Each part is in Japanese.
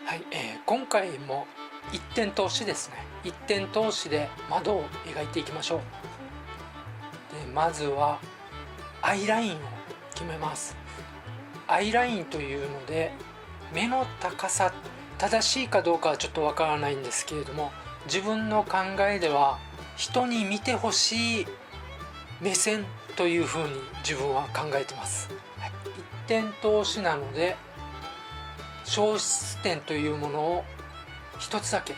はい、今回も一点通しですね。一点通しで窓を描いていきましょう。でまずはアイラインを決めます。アイラインというので目の高さ、正しいかどうかはちょっとわからないんですけれども、自分の考えでは人に見てほしい目線というふうに自分は考えてます。はい、一点通しなので消失点というものを一つだけ、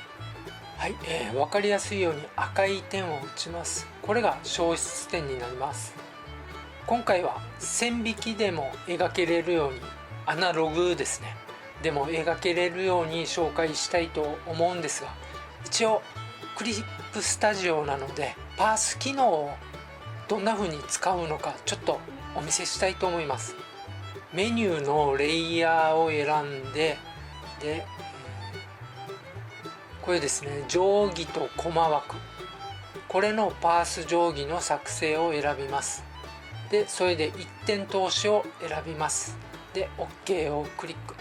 はい、分かりやすいように赤い点を打ちます。これが消失点になります。今回は線引きでも描けれるように、アナログですね、でも描けれるように紹介したいと思うんですが、一応クリップスタジオなのでパース機能をどんな風に使うのかちょっとお見せしたいと思います。メニューのレイヤーを選んで、これですね、定規とコマ枠、これのパース定規の作成を選びます。でそれで一点通しを選びます。で OK をクリック。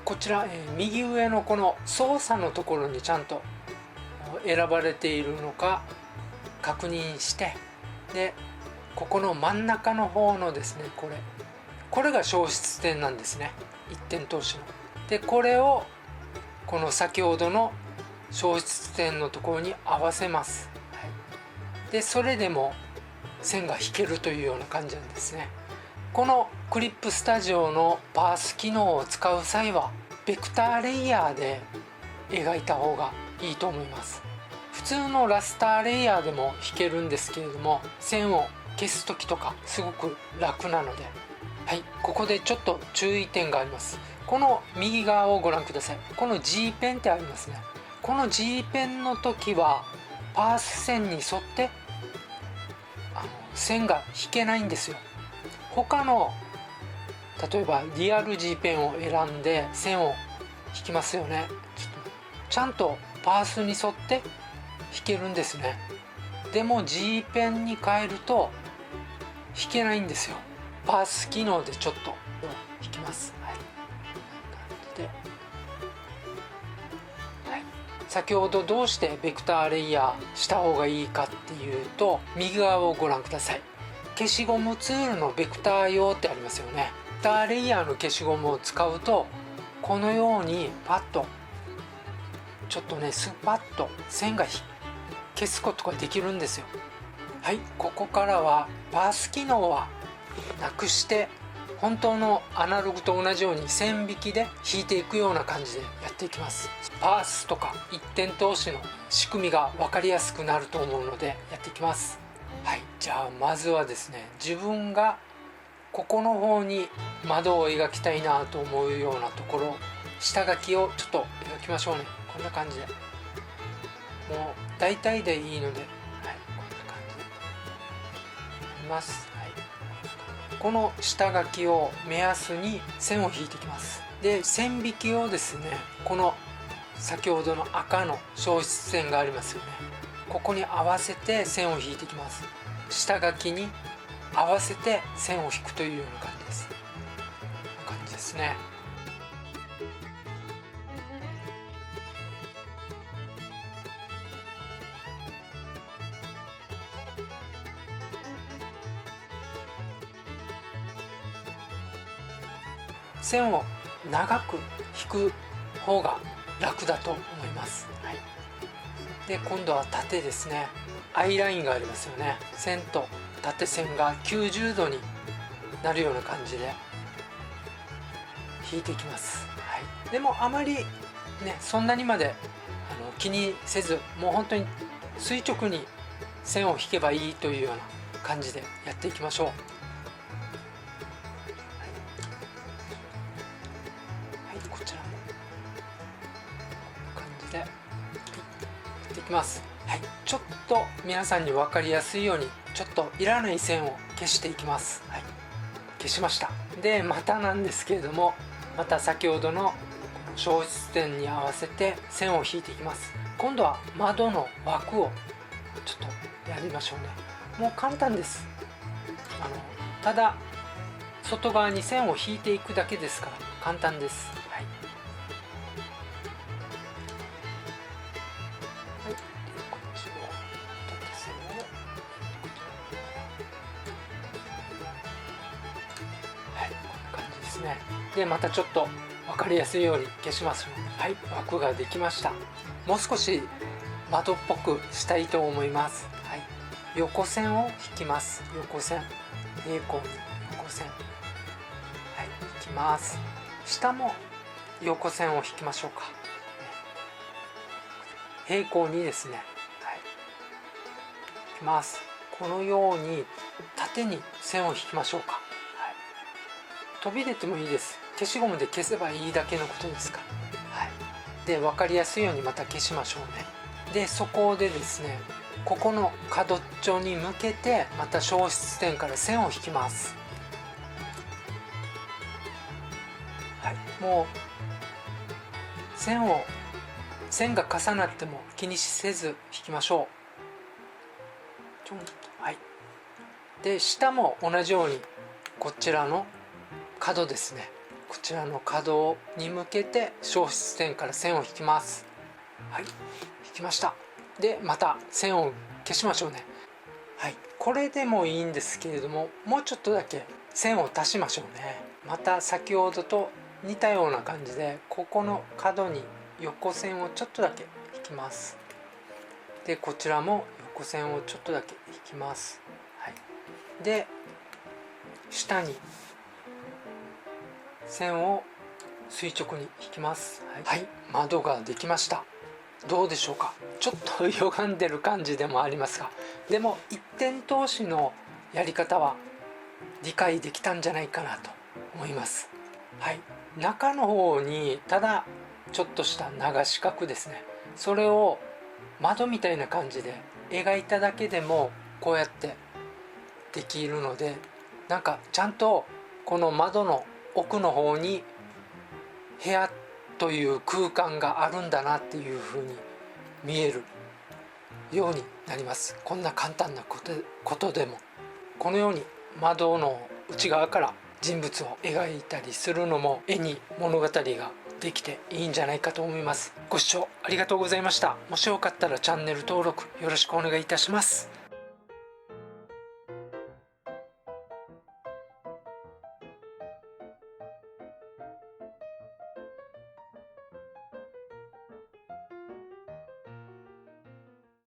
こちら、右上のこの操作のところにちゃんと選ばれているのか確認して、でここの真ん中の方のですね、これが消失点なんですね、一点通しの。でこれをこの先ほどの消失点のところに合わせます。はい、でそれでも線が引けるというような感じなんですね。このクリップスタジオのパース機能を使う際はベクターレイヤーで描いた方がいいと思います。普通のラスターレイヤーでも引けるんですけれども、線を消す時とかすごく楽なので、はい、ここでちょっと注意点があります。この右側をご覧ください。この G ペンってありますね。この G ペンの時はパース線に沿って線が引けないんですよ。他の例えばリアル G ペンを選んで線を引きますよね。ちゃんとパースに沿って引けるんですね。でも G ペンに変えると引けないんですよ。パース機能でちょっと引きます。はい、こんな感じで、はい、先ほどどうしてベクターレイヤーした方がいいかっていうと、右側をご覧ください。消しゴムツールのベクター用ってありますよね。ベクターレイヤーの消しゴムを使うとこのようにパッとちょっとねスパッと線が消すことができるんですよ。はい、ここからはパース機能はなくして本当のアナログと同じように線引きで引いていくような感じでやっていきます。パースとか一点通しの仕組みが分かりやすくなると思うのでやっていきます。はい、じゃあまずはですね、自分がここの方に窓を描きたいなと思うようなところ、下書きをちょっと描きましょうね。こんな感じで、もう大体でいいので、はい、こんな感じでやります。はい、この下書きを目安に線を引いていきます。で線引きをですね、この先ほどの赤の消失線がありますよね、ここに合わせて線を引いていきます。下書きに合わせて線を引くというような感じです。こんな感じですね。線を長く引く方が楽だと思います。はい、で今度は縦ですね。アイラインがありますよね。線と縦線が90度になるような感じで引いていきます。はい、でもあまりねそんなにまで気にせず、もう本当に垂直に線を引けばいいというような感じでやっていきましょう。こちらもこんな感じでやっていきます。はい、ちょっと皆さんに分かりやすいようにちょっといらない線を消していきます。はい、消しました。でまたなんですけれども、また先ほどの消失点に合わせて線を引いていきます。今度は窓の枠をちょっとやりましょうね。もう簡単です。ただ外側に線を引いていくだけですから簡単です。はい、ね。でまたちょっと分かりやすいように消しますよ。はい、枠ができました。もう少し窓っぽくしたいと思います。はい、横線を引きます。横線、平行に横線、はい、引きます。下も横線を引きましょうか。平行にですね、はい、引きます。このように縦に線を引きましょうか。はい、飛び出てもいいです。消しゴムで消せばいいだけのことですから。はい、で分かりやすいようにまた消しましょうね。でそこでですね、ここの角っちょに向けてまた消失点から線を引きます。はい、もう線が重なっても気にせず引きましょう。ちょんと、はい。で下も同じようにこちらの角ですね、こちらの角に向けて消失点から線を引きます。はい、引きました。でまた線を消しましょうね。はい、これでもいいんですけれども、もうちょっとだけ線を足しましょうね。また先ほどと似たような感じで、ここの角に横線をちょっとだけ引きます。でこちらも横線をちょっとだけ引きます。はい、で下に線を垂直に引きます。はい、窓ができました。どうでしょうか。ちょっと歪んでる感じでもありますが、でも一点通しのやり方は理解できたんじゃないかなと思います。はい、中の方にただちょっとした長四角ですね、それを窓みたいな感じで描いただけでもこうやってできるので、なんかちゃんとこの窓の奥の方に部屋という空間があるんだなっていう風に見えるようになります。こんな簡単なことでもこのように窓の内側から人物を描いたりするのも絵に物語ができていいんじゃないかと思います。ご視聴ありがとうございました。もしよかったらチャンネル登録よろしくお願いいたします。